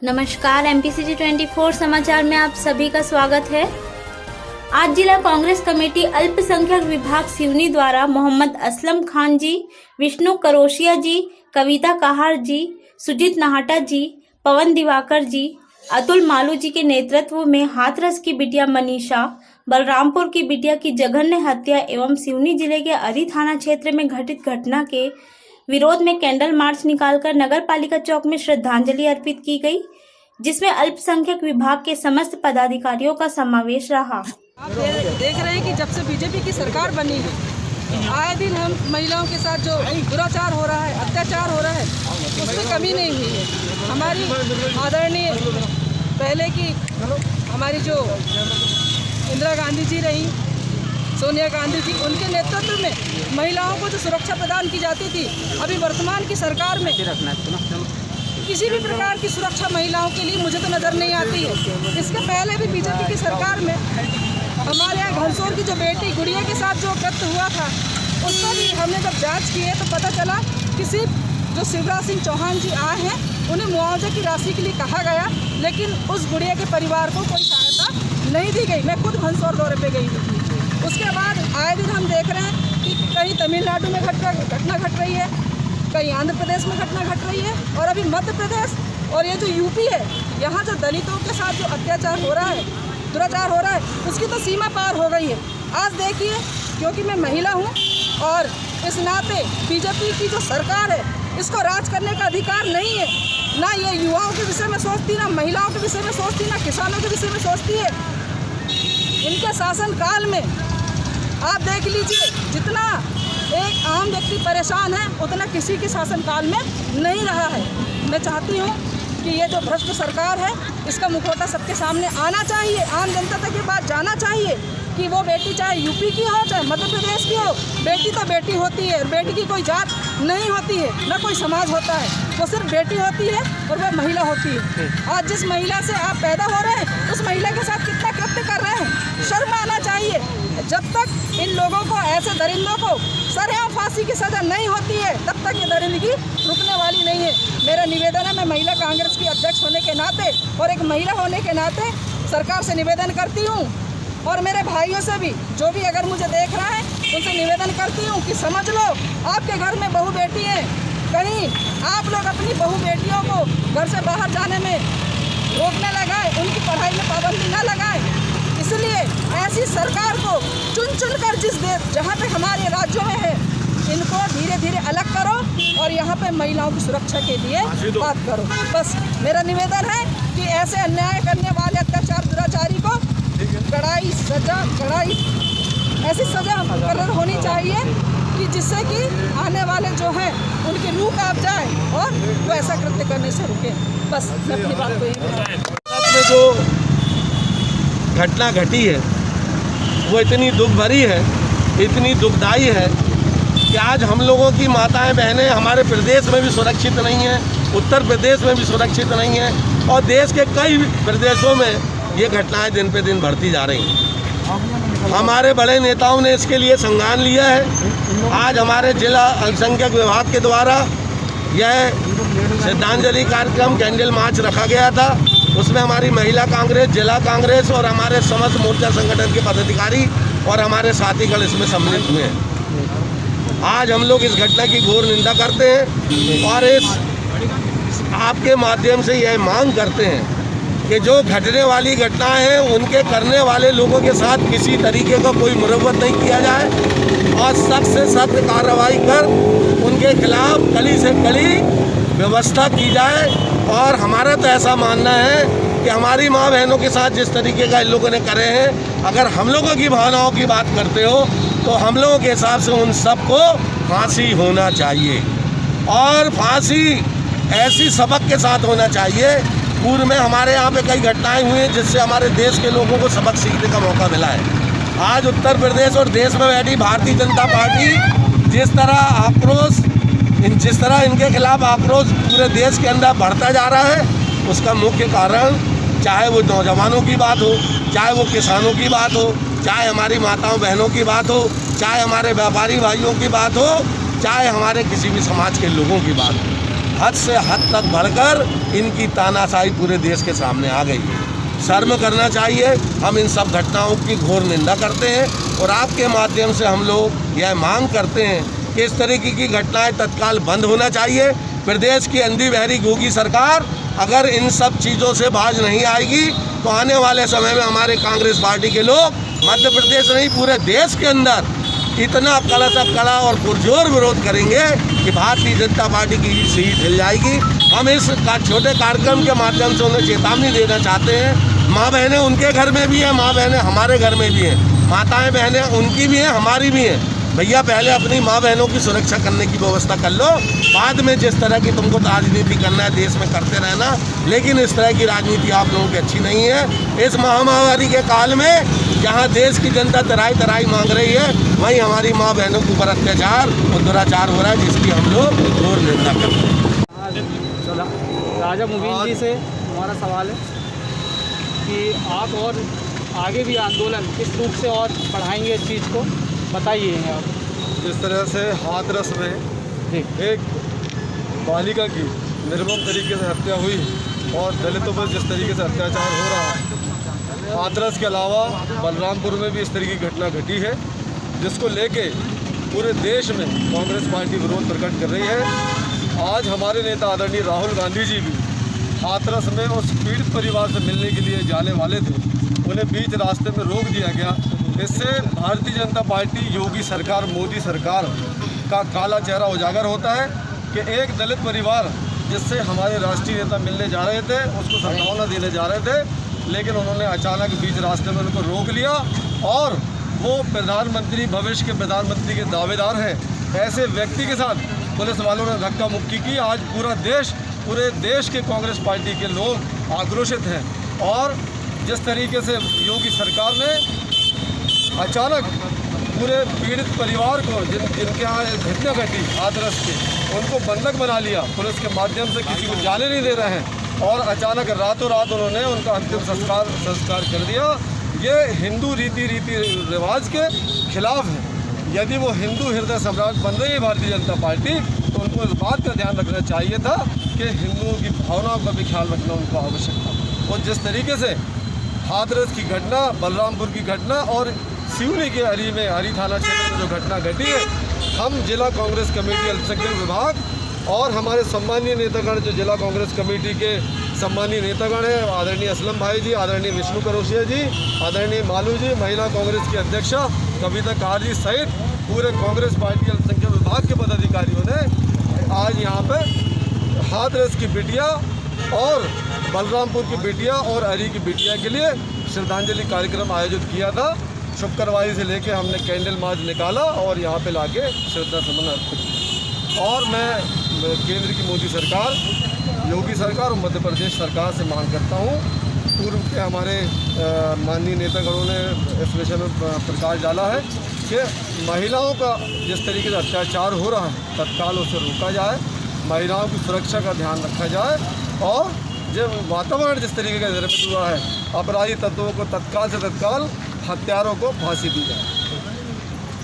नमस्कार, MPCG 24 समाचार में आप सभी का स्वागत है। आज जिला कांग्रेस कमेटी अल्पसंख्यक विभाग सिवनी द्वारा मोहम्मद असलम खान जी, विष्णु करोशिया जी, कविता कहार जी, सुजीत नाहटा जी, पवन दिवाकर जी, अतुल मालू जी के नेतृत्व में हाथरस की बिटिया मनीषा, बलरामपुर की बिटिया की जघन्य हत्या एवं सिवनी जिले के अरी थाना क्षेत्र में घटित घटना के विरोध में कैंडल मार्च निकालकर नगर पालिका चौक में श्रद्धांजलि अर्पित की गई, जिसमें अल्पसंख्यक विभाग के समस्त पदाधिकारियों का समावेश रहा। आप देख रहे हैं कि जब से बीजेपी की सरकार बनी है, आए दिन हम महिलाओं के साथ जो दुराचार हो रहा है, अत्याचार हो रहा है, उसमें कमी नहीं हुई है। हमारी आदरणीय पहले की हमारी जो इंदिरा गांधी जी रही, सोनिया गांधी जी, उनके नेतृत्व में महिलाओं को जो सुरक्षा प्रदान की जाती थी, अभी वर्तमान की सरकार में किसी भी प्रकार की सुरक्षा महिलाओं के लिए मुझे तो नज़र नहीं आती है। इसके पहले भी बीजेपी की सरकार में हमारे यहाँ घनसोर की जो बेटी गुड़िया के साथ जो कृत्य हुआ था, उसका भी हमने जब जांच की है तो पता चला कि सिर्फ जो शिवराज सिंह चौहान जी आए हैं, उन्हें मुआवजे की राशि के लिए कहा गया, लेकिन उस गुड़िया के परिवार को कोई सहायता नहीं दी गई। मैं खुद घनसोर दौरे पे गई थी। उसके बाद आए दिन हम देख रहे हैं कि कहीं तमिलनाडु में घटना घट रही है, कहीं आंध्र प्रदेश में घटना घट रही है, और अभी मध्य प्रदेश और ये जो यूपी है, यहाँ जो दलितों के साथ जो अत्याचार हो रहा है, दुराचार हो रहा है, उसकी तो सीमा पार हो गई है। आज देखिए, क्योंकि मैं महिला हूँ और इस नाते बीजेपी की जो सरकार है, इसको राज करने का अधिकार नहीं है। ना ये युवाओं के विषय में सोचती, ना महिलाओं के विषय में सोचती, ना किसानों के विषय में सोचती है। इनके शासनकाल में आप देख लीजिए, जितना एक आम व्यक्ति परेशान है, उतना किसी के शासनकाल में नहीं रहा है। मैं चाहती हूँ कि ये जो भ्रष्ट सरकार है, इसका मुखौटा सबके सामने आना चाहिए, आम जनता तक ये बात जाना चाहिए कि वो बेटी चाहे यूपी की हो, चाहे मध्य प्रदेश की हो, बेटी तो बेटी होती है। और बेटी की कोई जात नहीं होती है, न कोई समाज होता है, वो सिर्फ बेटी होती है और वह महिला होती है। आज जिस महिला से आप पैदा हो रहे हैं, उस महिला के साथ कितना कृत्य कर रहे हैं, शर्म आना चाहिए। जब तक इन लोगों को, ऐसे दरिंदों को सरेआम फांसी की सज़ा नहीं होती है, तब तक ये दरिंदगी रुकने वाली नहीं है। मेरा निवेदन है, मैं महिला कांग्रेस की अध्यक्ष होने के नाते और एक महिला होने के नाते सरकार से निवेदन करती हूँ, और मेरे भाइयों से भी, जो भी अगर मुझे देख रहा है, उनसे निवेदन करती हूँ कि समझ लो, आपके घर में बहू बेटी हैं, कहीं आप लोग अपनी बहू बेटियों को घर से बाहर जाने में रोकने लगाएं, उनकी पढ़ाई में पाबंदी न लगाएं। इसलिए ऐसी सरकार को चुन चुन कर जहाँ पे हमारे राज्यों में है, इनको धीरे धीरे अलग करो और यहाँ पे महिलाओं की सुरक्षा के लिए बात करो। बस मेरा निवेदन है कि ऐसे अन्याय करने वाले अत्याचार दुराचारी को कड़ाई ऐसी सजा मुकर्रर होनी चाहिए कि जिससे कि आने वाले जो हैं उनकी रूह कांप जाए और वो ऐसा कृत्य करने से रुके। बस मैं अपनी बात को यही जो घटना घटी है वो इतनी दुख भरी है, इतनी दुखदाई है कि आज हम लोगों की माताएं बहनें हमारे प्रदेश में भी सुरक्षित नहीं हैं, उत्तर प्रदेश में भी सुरक्षित नहीं हैं, और देश के कई प्रदेशों में ये घटनाएं दिन पे दिन बढ़ती जा रही हैं। हमारे बड़े नेताओं ने इसके लिए संज्ञान लिया है। आज हमारे जिला अल्पसंख्यक विभाग के द्वारा यह श्रद्धांजलि कार्यक्रम कैंडल मार्च रखा गया था। उसमें हमारी महिला कांग्रेस, जिला कांग्रेस और हमारे समस्त मोर्चा संगठन के पदाधिकारी और हमारे साथीगण इसमें सम्मिलित हुए हैं। आज हम लोग इस घटना की घोर निंदा करते हैं और इस आपके माध्यम से यह मांग करते हैं कि जो घटने वाली घटनाएं हैं, उनके करने वाले लोगों के साथ किसी तरीके का कोई मुरव्वत नहीं किया जाए और सख्त से सख्त कार्रवाई कर उनके खिलाफ कड़ी से कड़ी व्यवस्था की जाए। और हमारा तो ऐसा मानना है कि हमारी माँ बहनों के साथ जिस तरीके का इन लोगों ने करे हैं, अगर हम लोगों की भावनाओं की बात करते हो तो हम लोगों के हिसाब से उन सबको फांसी होना चाहिए, और फांसी ऐसी सबक के साथ होना चाहिए। पूर्व में हमारे यहाँ पे कई घटनाएं हुई हैं जिससे हमारे देश के लोगों को सबक सीखने का मौका मिला है। आज उत्तर प्रदेश और देश में बैठी भारतीय जनता पार्टी जिस तरह इनके खिलाफ आक्रोश पूरे देश के अंदर बढ़ता जा रहा है, उसका मुख्य कारण, चाहे वो नौजवानों की बात हो, चाहे वो किसानों की बात हो, चाहे हमारी माताओं बहनों की बात हो, चाहे हमारे व्यापारी भाइयों की बात हो, चाहे हमारे किसी भी समाज के लोगों की बात हो, हद से हद तक बढ़कर इनकी तानाशाही पूरे देश के सामने आ गई है। शर्म करना चाहिए। हम इन सब घटनाओं की घोर निंदा करते हैं और आपके माध्यम से हम लोग यह मांग करते हैं कि इस तरीके की घटनाएं तत्काल बंद होना चाहिए। प्रदेश की अंधी बहरी गूंगी सरकार अगर इन सब चीज़ों से बाज नहीं आएगी तो आने वाले समय में हमारे कांग्रेस पार्टी के लोग मध्य प्रदेश नहीं पूरे देश के अंदर इतना कड़ा और पुरजोर विरोध करेंगे कि भारतीय जनता पार्टी की सीट हिल जाएगी। हम इस छोटे कार्यक्रम के माध्यम से उन्हें चेतावनी देना चाहते हैं। माँ बहनें उनके घर में भी हैं, माँ बहनें हमारे घर में भी हैं, माताएं बहनें उनकी भी हैं, हमारी भी हैं। भैया पहले अपनी माँ बहनों की सुरक्षा करने की व्यवस्था कर लो, बाद में जिस तरह की तुमको राजनीति करना है देश में करते रहना, लेकिन इस तरह की राजनीति आप लोगों की अच्छी नहीं है। इस महामारी के काल में जहाँ देश की जनता तराई मांग रही है, वहीं हमारी माँ बहनों के ऊपर अत्याचार और दुराचार हो रहा है, जिसकी हम लोग घोर निंदा करते हैं। राजा मुबीन जी से हमारा सवाल है कि आप और आगे भी आंदोलन किस रूप से और बढ़ाएंगे इस चीज़ को, बताइए आप। जिस तरह से हाथरस में एक बालिका की निर्मम तरीके से हत्या हुई और दलितों पर जिस तरीके से अत्याचार हो रहा है, हाथरस के अलावा बलरामपुर में भी इस तरह की घटना घटी है, जिसको लेके पूरे देश में कांग्रेस पार्टी विरोध प्रकट कर रही है। आज हमारे नेता आदरणीय राहुल गांधी जी भी हाथरस में उस पीड़ित परिवार से मिलने के लिए जाने वाले थे, उन्हें बीच रास्ते में रोक दिया गया। इससे भारतीय जनता पार्टी योगी सरकार, मोदी सरकार का काला चेहरा उजागर होता है कि एक दलित परिवार जिससे हमारे राष्ट्रीय नेता मिलने जा रहे थे, उसको संभावना देने जा रहे थे, लेकिन उन्होंने अचानक बीच रास्ते में उनको रोक लिया और वो प्रधानमंत्री, भविष्य के प्रधानमंत्री के दावेदार हैं, ऐसे व्यक्ति के साथ पुलिस वालों ने धक्का मुक्की की। आज पूरे देश के कांग्रेस पार्टी के लोग आक्रोशित हैं और जिस तरीके से योगी सरकार ने अचानक पूरे पीड़ित परिवार को जिनके यहाँ घटना घटी हाथरस की, उनको बंधक बना लिया, पुलिस के माध्यम से किसी को जाने नहीं दे रहे हैं और अचानक रातों रात उन्होंने उनका अंतिम संस्कार कर दिया। ये हिंदू रीति रिवाज के खिलाफ है। यदि वो हिंदू हृदय सम्राट बन रही है भारतीय जनता पार्टी, तो उनको इस बात का ध्यान रखना चाहिए था कि हिंदुओं की भावनाओं का भी ख्याल रखना उनको आवश्यक था। और जिस तरीके से हाथरस की घटना, बलरामपुर की घटना और सिवनी के हरी थाना क्षेत्र में जो घटना घटी है, हम जिला कांग्रेस कमेटी अल्पसंख्यक विभाग और हमारे सम्मानीय नेतागण जो जिला कांग्रेस कमेटी के सम्मानीय नेतागण हैं, आदरणीय असलम भाई जी, आदरणीय विष्णु करोशिया जी, आदरणीय मालू जी, महिला कांग्रेस की अध्यक्षा कविता कार जी सहित पूरे कांग्रेस पार्टी अल्पसंख्यक विभाग के पदाधिकारियों ने आज यहाँ पे हाथरस की बिटिया और बलरामपुर की बिटिया और हरी की बिटिया के लिए श्रद्धांजलि कार्यक्रम आयोजित किया था। शुक्रवारी से लेके हमने कैंडल मार्च निकाला और यहाँ पे लाके श्रद्धा सुमन अर्पित किया। और मैं केंद्र की मोदी सरकार, योगी सरकार और मध्य प्रदेश सरकार से मांग करता हूँ, पूर्व के हमारे माननीय नेतागणों ने इस विषय में प्रकाश डाला है कि महिलाओं का जिस तरीके से अत्याचार हो रहा है तत्काल उसे रोका जाए, महिलाओं की सुरक्षा का ध्यान रखा जाए और जब वातावरण जिस तरीके का निर्मित हुआ है, अपराधी तत्वों को तत्काल से तत्काल हत्यारों को फांसी दी जाए।